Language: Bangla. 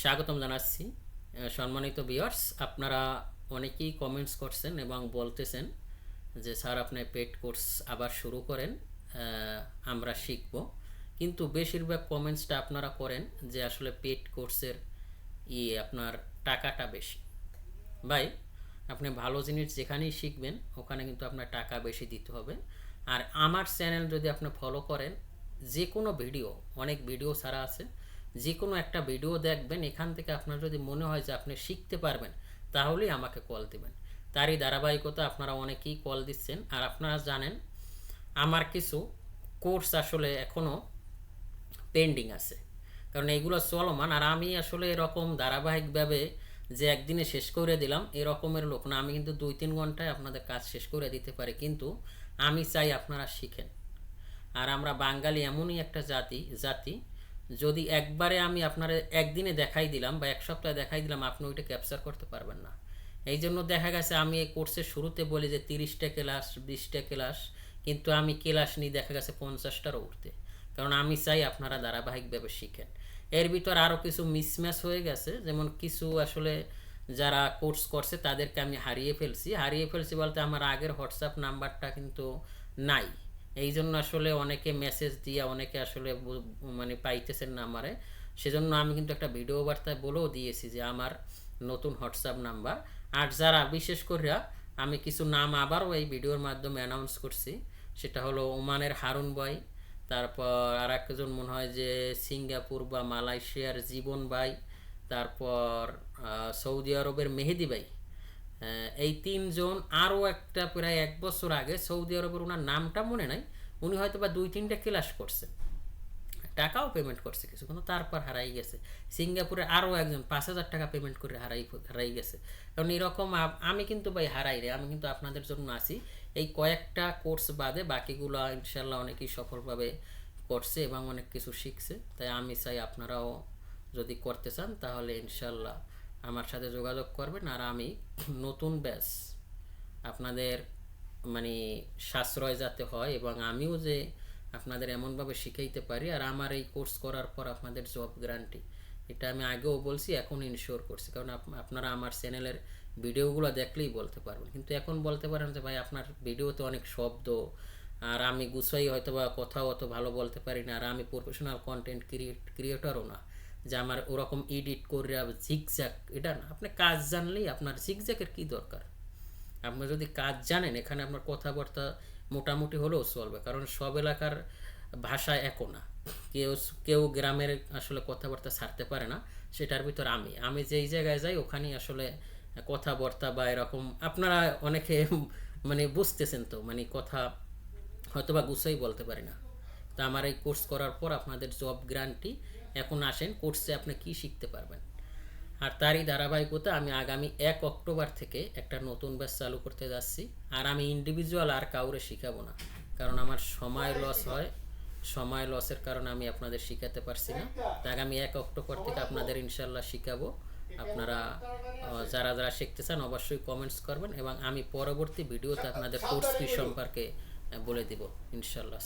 স্বাগতম জানাচ্ছি। সম্মানিত ভিউয়ার্স, আপনারা অনেকেই কমেন্টস করছেন এবং বলতেছেন যে স্যার আপনি পেড কোর্স আবার শুরু করেন, আমরা শিখব। কিন্তু বেশিরভাগ কমেন্টসটা আপনারা করেন যে আসলে পেড কোর্সের আপনার টাকাটা বেশি। ভাই, আপনি ভালো জিনিস যেখানেই শিখবেন ওখানে কিন্তু আপনার টাকা বেশি দিতে হবে। আর আমার চ্যানেল যদি আপনি ফলো করেন, যে কোনো ভিডিও, অনেক ভিডিও ছাড়া আছে, যে কোনো একটা ভিডিও দেখবেন, এখান থেকে আপনার যদি মনে হয় যে আপনি শিখতে পারবেন তাহলেই আমাকে কল দিবেন। তারই ধারাবাহিকতা আপনারা অনেকেই কল দিচ্ছেন। আর আপনারা জানেন আমার কিছু কোর্স আসলে এখনও পেন্ডিং আছে, কারণ এইগুলো চলমান। আর আমি আসলে এরকম ধারাবাহিকভাবে যে একদিনে শেষ করে দিলাম এরকমের লোক না। আমি কিন্তু 2-3 ঘন্টায় আপনাদের কাজ শেষ করে দিতে পারি, কিন্তু আমি চাই আপনারা শিখেন। আর আমরা বাঙালি এমনই একটা জাতি যদি একবারে আমি আপনার একদিনে দেখাই দিলাম বা এক সপ্তাহে দেখাই দিলাম, আপনি ওইটা ক্যাপচার করতে পারবেন না। এই জন্য দেখা গেছে আমি এই কোর্সের শুরুতে বলি যে 30টা ক্লাস, 20টা ক্লাস, কিন্তু আমি ক্লাস নিই দেখা গেছে 50টারও উঠতে। কারণ আমি চাই আপনারা ধারাবাহিকভাবে শিখেন। এর ভিতর আরও কিছু মিসম্যাচ হয়ে গেছে, যেমন কিছু আসলে যারা কোর্স করছে তাদেরকে আমি হারিয়ে ফেলছি বলতে আমার আগের হোয়াটসঅ্যাপ নাম্বারটা কিন্তু নাই। এই জন্য আসলে অনেকে মেসেজ দিয়ে অনেকে আসলে মানে পাইতেছেন না আমারে। সেজন্য আমি কিন্তু একটা ভিডিও বার্তায় বলেও দিয়েছি যে আমার নতুন হোয়াটসঅ্যাপ নাম্বার। আর যারা বিশেষ করে আমি কিছু নাম আবারও এই ভিডিওর মাধ্যমে অ্যানাউন্স করছি, সেটা হলো ওমানের হারুন ভাই, তারপর আর একজন মনে হয় যে সিঙ্গাপুর বা মালয়েশিয়ার জীবন ভাই, তারপর সৌদি আরবের মেহেদি ভাই। এই তিনজন, আরও একটা প্রায় 1 বছর আগে সৌদি আরবের, ওনার নামটা মনে নাই, উনি হয়তো বা 2-3টা ক্লাস করছে, টাকাও পেমেন্ট করছে কিছু, কিন্তু তারপর হারাই গেছে। সিঙ্গাপুরে আরও একজন 5,000 টাকা পেমেন্ট করে হারাই গেছে। কারণ এরকম আমি কিন্তু ভাই হারাই রে, আমি কিন্তু আপনাদের জন্য আসি। এই কয়েকটা কোর্স বাদে বাকিগুলো ইনশাল্লাহ অনেকেই সফলভাবে করছে এবং অনেক কিছু শিখছে। তাই আমি চাই আপনারাও যদি করতে চান তাহলে ইনশাল্লাহ আমার সাথে যোগাযোগ করবেন। আর আমি নতুন ব্যাচ আপনাদের মানে সাশ্রয় যাতে হয় এবং আমিও যে আপনাদের এমনভাবে শিখাইতে পারি, আর আমার এই কোর্স করার পর আপনাদের জব গ্যারান্টি, এটা আমি আগেও বলছি, এখন ইনশিওর করছি। কারণ আপনারা আমার চ্যানেলের ভিডিওগুলো দেখলেই বলতে পারবেন, কিন্তু এখন বলতে পারেন যে ভাই আপনার ভিডিওতে অনেক শব্দ, আর আমি গুছাই হয়তো বা কথাও অত ভালো বলতে পারি না, আর আমি প্রফেশনাল কন্টেন্ট ক্রিয়েটরও না যে আমার ওরকম এডিট করে ঝিকঝ্যাক, এটা না। আপনি কাজ জানলেই, আপনার ঝিকঝ্যাকের কী দরকার? আপনি যদি কাজ জানেন, এখানে আপনার কথাবার্তা মোটামুটি হলেও চলবে, কারণ সব এলাকার ভাষা একও না। কেউ কেউ গ্রামের আসলে কথাবার্তা ছাড়তে পারে না। সেটার ভিতর আমি যেই জায়গায় যাই ওখানেই আসলে কথাবার্তা বা এরকম আপনারা অনেকে মানে বুঝতেছেন তো, মানে কথা হয়তো বা গুছাই বলতে পারি না। তা আমার এই কোর্স করার পর আপনাদের জব গ্যারান্টি। এখন আসেন কোর্সে আপনি কি শিখতে পারবেন। আর তারই ধারাবাহিকতা আমি আগামী 1 অক্টোবর থেকে একটা নতুন ব্যাচ চালু করতে যাচ্ছি। আর আমি ইন্ডিভিজুয়াল আর কাউরে শিখাবো না, কারণ আমার সময় লস হয়। সময় লসের কারণে আমি আপনাদের শিখাতে পারছি না। তা আগামী 1 অক্টোবর থেকে আপনাদের ইনশাল্লাহ শিখাবো। আপনারা যারা যারা শিখতে চান অবশ্যই কমেন্টস করবেন এবং আমি পরবর্তী ভিডিওতে আপনাদের কোর্স ফি সম্পর্কে বলে দিব ইনশাল্লাহ।